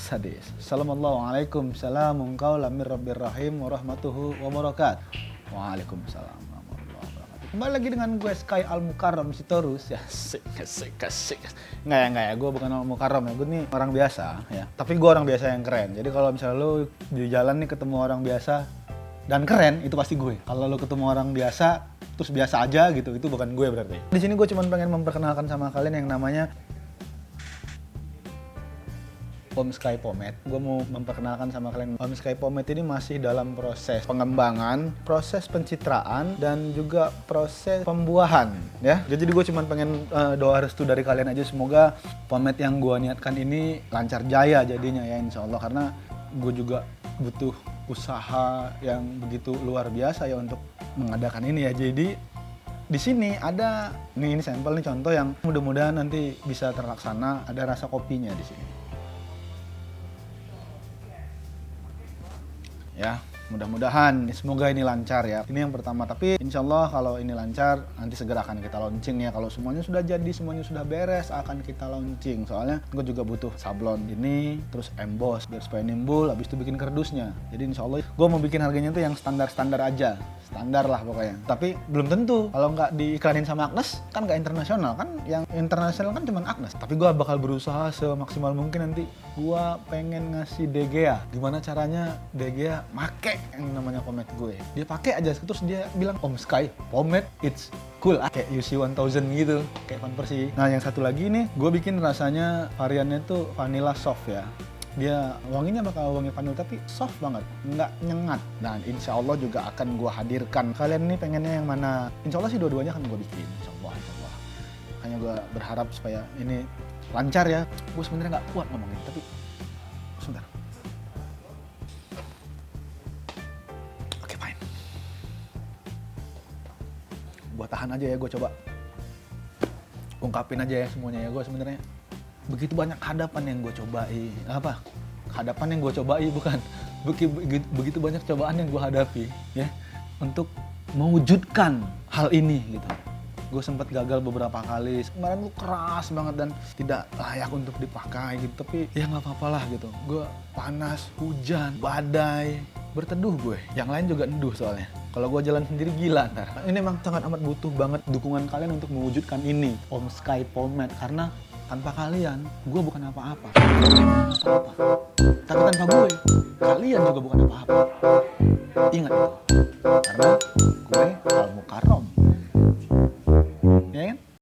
Sadis. Assalamualaikum, salamun qaulam mir rabbir rahim warahmatullahi wabarakatuh. Waalaikumsalam warahmatullahi wabarakatuh. Kembali lagi dengan gue Sky Al Mukarram Sitorus ya. Asik. Enggak ya, gue bukan Al Mukarram ya. Gue nih orang biasa ya. Tapi gue orang biasa yang keren. Jadi kalau misalnya lu di jalan nih ketemu orang biasa dan keren, itu pasti gue. Kalau lu ketemu orang biasa terus biasa aja gitu, itu bukan gue berarti. Di sini gue cuma pengen memperkenalkan sama kalian yang namanya Om Sky Pomade. Gue mau memperkenalkan sama kalian, Om Sky Pomade ini masih dalam proses pengembangan, proses pencitraan, dan juga proses pembuahan ya. Jadi gue cuma pengen doa restu dari kalian aja, semoga pomade yang gue niatkan ini lancar jaya jadinya ya, insya Allah. Karena gue juga butuh usaha yang begitu luar biasa ya untuk mengadakan ini ya. Jadi di sini ada ini sampel nih, contoh yang mudah-mudahan nanti bisa terlaksana. Ada rasa kopinya di sini. Ya, mudah-mudahan semoga ini lancar ya. Ini yang pertama, tapi insya Allah kalau ini lancar nanti segera akan kita launching ya. Kalau semuanya sudah jadi, semuanya sudah beres, akan kita launching. Soalnya gue juga butuh sablon ini, terus emboss biar supaya nimbul, habis itu bikin kerdusnya. Jadi insya Allah gue mau bikin harganya tuh yang standar-standar aja, standar lah pokoknya. Tapi belum tentu kalau nggak diiklanin sama Agnes kan nggak internasional kan. Yang internasional kan cuma Agnes. Tapi gue bakal berusaha semaksimal mungkin. Nanti gue pengen ngasih DGA. Gimana caranya DGA make yang namanya pomade gue. Dia pakai aja terus dia bilang, Om Sky pomade it's cool, kayak UC 1000 gitu, kayak Converse. Nah yang satu lagi nih, gue bikin rasanya variannya tuh vanilla soft ya. Dia wanginya bakal wangi vanilla tapi soft banget, nggak nyengat. Dan insya Allah juga akan gue hadirkan. Kalian nih pengennya yang mana? Insya Allah sih dua-duanya akan gue bikin, insya Allah. Hanya gue berharap supaya ini lancar ya. Gue sebenarnya nggak kuat ngomongin, tapi sebentar. Oke, fine. Gue tahan aja ya, gue coba ungkapin aja ya semuanya ya. Gue sebenarnya begitu banyak hadapan yang gue cobai. Hadapan yang gue cobai, bukan. Begitu banyak cobaan yang gue hadapi ya untuk mewujudkan hal ini gitu. Gue sempat gagal beberapa kali. Kemarin tuh keras banget dan tidak layak untuk dipakai gitu. Tapi ya nggak apa-apa lah gitu. Gue panas, hujan, badai, berteduh gue. Yang lain juga neduh soalnya. Kalau gue jalan sendiri gila ntar. Ini memang sangat amat butuh banget dukungan kalian untuk mewujudkan ini, Om Sky Pomade. Karena tanpa kalian, gue bukan apa-apa. Tapi tanpa gue, kalian juga bukan apa-apa. Ingat itu. Karena gue Al Mukarram. Ya kan?